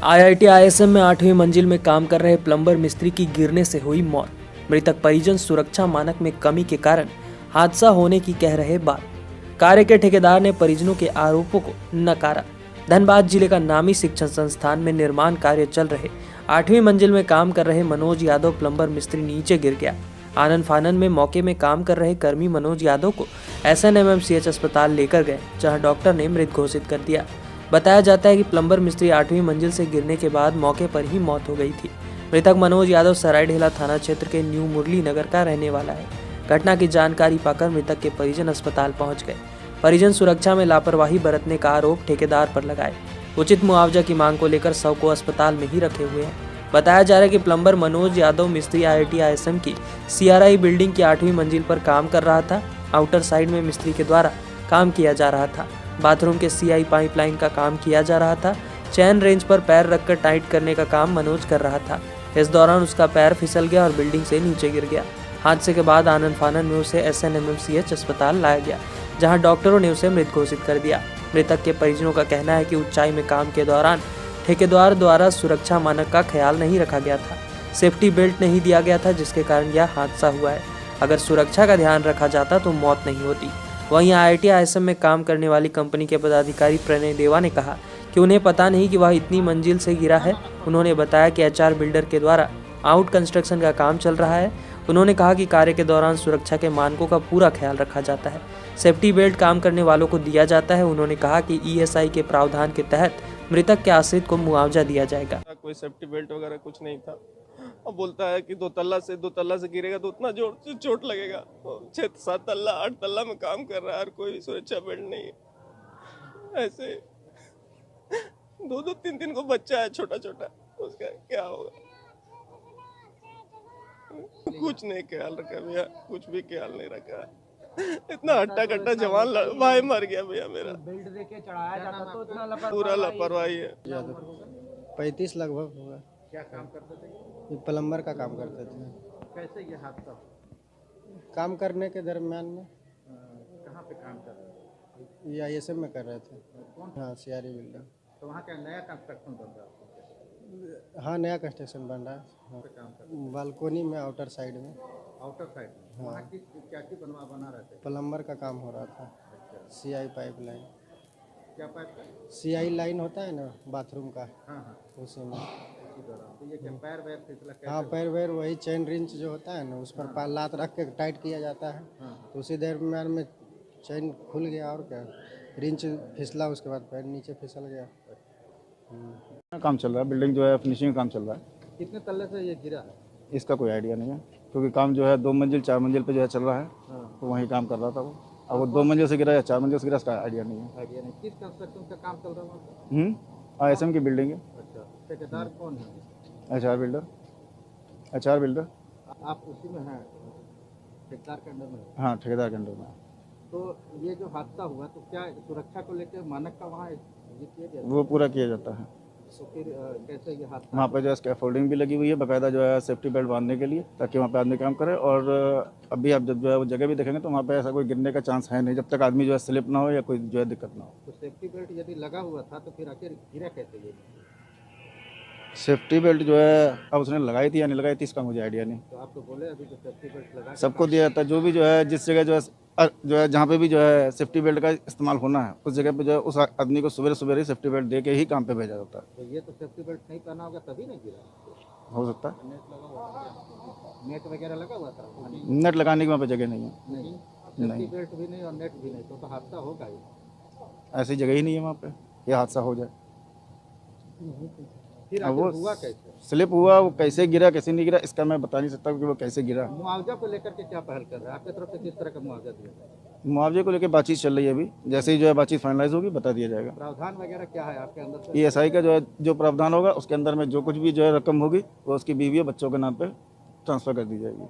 IIT ISM में 8वीं मंजिल में काम कर रहे प्लम्बर मिस्त्री की गिरने से हुई मौत। मृतक परिजन सुरक्षा मानक में कमी के कारण हादसा होने की कह रहे बात। कार्य के ठेकेदार ने परिजनों के आरोपों को नकारा। धनबाद जिले का नामी शिक्षण संस्थान में निर्माण कार्य चल रहे 8वीं मंजिल में काम कर रहे मनोज यादव प्लम्बर मिस्त्री नीचे गिर गया। आनन फानन में मौके में काम कर रहे कर्मी मनोज यादव को एसएनएमएमसीएच अस्पताल लेकर गए, जहां डॉक्टर ने मृत घोषित कर दिया। बताया जाता है कि प्लम्बर मिस्त्री 8वीं मंजिल से गिरने के बाद मौके पर ही मौत हो गई थी। मृतक मनोज यादव सरायढेला थाना क्षेत्र के न्यू मुरली नगर का रहने वाला है। घटना की जानकारी पाकर मृतक के परिजन अस्पताल पहुंच गए। परिजन सुरक्षा में लापरवाही बरतने का आरोप ठेकेदार पर लगाए। उचित मुआवजा की मांग को लेकर शव को अस्पताल में ही रखे हुए हैं। बताया जा रहा है कि प्लम्बर मनोज यादव मिस्त्री आईआईटी आईएसएम की सीआरआई बिल्डिंग की 8वीं मंजिल पर काम कर रहा था। आउटर साइड में मिस्त्री के द्वारा काम किया जा रहा था। बाथरूम के सीआई पाइपलाइन का काम किया जा रहा था। चैन रेंज पर पैर रखकर टाइट करने का काम मनोज कर रहा था। इस दौरान उसका पैर फिसल गया और बिल्डिंग से नीचे गिर गया। हादसे के बाद आनन फानन में उसे एसएनएमएमसीएच अस्पताल लाया गया, जहां डॉक्टरों ने उसे मृत घोषित कर दिया। मृतक के परिजनों का कहना है कि ऊंचाई में काम के दौरान ठेकेदार द्वारा सुरक्षा मानक का ख्याल नहीं रखा गया था। सेफ्टी बेल्ट नहीं दिया गया था, जिसके कारण यह हादसा हुआ है। अगर सुरक्षा का ध्यान रखा जाता तो मौत नहीं होती। वहीं आईआईटी आईएसएम में काम करने वाली कंपनी के पदाधिकारी प्रणय देवा ने कहा कि उन्हें पता नहीं कि वह इतनी मंजिल से गिरा है। उन्होंने बताया कि एचआर बिल्डर के द्वारा आउट कंस्ट्रक्शन का काम चल रहा है। उन्होंने कहा कि कार्य के दौरान सुरक्षा के मानकों का पूरा ख्याल रखा जाता है। सेफ्टी बेल्ट काम करने वालों को दिया जाता है। उन्होंने कहा कि ईएसआई के प्रावधान के तहत मृतक के आश्रित को मुआवजा दिया जाएगा। कोई सेफ्टी बेल्ट वगैरह कुछ नहीं था। अब बोलता है कि दो तल्ला से गिरेगा तो उतना जोर से चोट लगेगा। 6-7 तल्ला 8 तल्ला में काम कर रहा है और कोई सुरक्षा बेल्ट नहीं है। ऐसे 2-2 3-3 को बच्चा है छोटा छोटा, उसका क्या होगा? कुछ नहीं ख्याल रखा भैया, कुछ भी ख्याल नहीं रखा। इतना हट्टा कट्टा जवान भाई मर गया भैया मेरा। बेल्ट देके चढ़ाया जाता तो इतना पूरा लापरवाही है। 35 लगभग होगा। क्या काम करते थे? ये प्लम्बर का काम करते थे। कैसे ये हादसा? काम करने के दरमियान में कहाँ पे काम कर रहे थे? ये आईएसएम में कर रहे थे। हाँ, सीआरआई बिल्डिंग। तो वहाँ क्या नया कंस्ट्रक्शन बन रहा है? हाँ, नया कंस्ट्रक्शन बन रहा है। हाँ, काम कर बालकोनी में आउटर साइड में। आउटर साइड में वहाँ की क्या बना रहे थे? प्लम्बर का काम हो रहा था। CI pipeline. क्या पाइप? सीआई लाइन होता है ना बाथरूम का, हाँ, उसी में। तो ये क्या पैर वैर फिसला? हाँ, पैर वैर वही चैन रिंच जो होता है ना, उस पर लात रख के टाइट किया जाता है। तो उसी दरमियान में चैन खुल गया और क्या, रिंच फिसला, उसके बाद पैर नीचे फिसल गया। काम चल रहा है, बिल्डिंग जो है फिनिशिंग का काम चल रहा है। कितने तल्ले से ये गिरा है? इसका कोई आइडिया नहीं है, क्योंकि काम जो है 2 मंजिल 4 मंजिल पे जो है चल रहा है। तो वहीं काम कर रहा था वो। अब वो 2 मंजिल से गिरा या 4 मंजिल से गिरा, इसका आइडिया नहीं है। आइडिया नहीं। किस कंस्ट्रक्शन का काम चल रहा है? आईएसएम की बिल्डिंग है। अच्छा, ठेकेदार कौन है? HR builder. आप उसी में हैं, ठेकेदार के अंडर में? हाँ, ठेकेदार के अंडर में। तो ये जो हादसा हुआ तो क्या सुरक्षा को लेकर मानक का वहाँ ये किया गया? वो पूरा किया जाता है। तो फिर कैसे ये हादसा? वहाँ पे जो है स्कैफोल्डिंग भी लगी हुई है बाकायदा, जो है सेफ्टी बेल्ट बांधने के लिए, ताकि वहाँ पे आदमी काम करे। और अभी आप जब जो है वो जगह भी देखेंगे तो वहाँ पे ऐसा कोई गिरने का चांस है नहीं, जब तक आदमी जो है स्लिप ना हो या कोई जो है दिक्कत ना हो। तो सेफ्टी बेल्ट यदि लगा हुआ था तो फिर आखिर गिरा कैसे ये? सेफ्टी बेल्ट जो है अब उसने लगाई थी या नहीं लगाई थी, इसका मुझे आइडिया नहीं। तो आपको बोले अभी जो सेफ्टी बेल्ट लगा सबको दिया जाता है, जो भी जो है जिस जगह जो है जहाँ पे भी जो है सेफ्टी बेल्ट का इस्तेमाल होना है, उस जगह पे जो है उस आदमी को सवेरे ही सेफ्टी बेल्ट दे के ही काम पे भेजा जाता है। तो ये तो सेफ्टी बेल्ट नहीं पहना होगा तभी नहीं गिरा? हो सकता है। नेट लगा हुआ, नेट वगैरह लगा हुआ था? नेट लगाने की वहाँ पे जगह नहीं है। नहीं, सेफ्टी बेल्ट भी नहीं और नेट भी नहीं, तो हादसा होगा ही। ऐसी जगह ही नहीं है वहाँ पे ये हादसा हो जाए। फिर अब वो आखिर हुआ कैसे? स्लिप हुआ, वो कैसे गिरा कैसे नहीं गिरा इसका मैं बता नहीं सकता कि वो कैसे गिरा। मुआवजा को लेकर के क्या पहल कर रहे हैं आपकी तरफ से? किस तरह का मुआवजा दिया जाए? मुआवजे को लेकर बातचीत चल रही है अभी, जैसे ही जो है बातचीत फाइनलाइज होगी बता दिया जाएगा। प्रावधान वगैरह क्या है आपके अंदर से? ईएसआई का जो है जो प्रावधान होगा उसके अंदर में जो कुछ भी जो है रकम होगी वो उसकी बीवी और बच्चों के नाम पे ट्रांसफ़र कर दी जाएगी।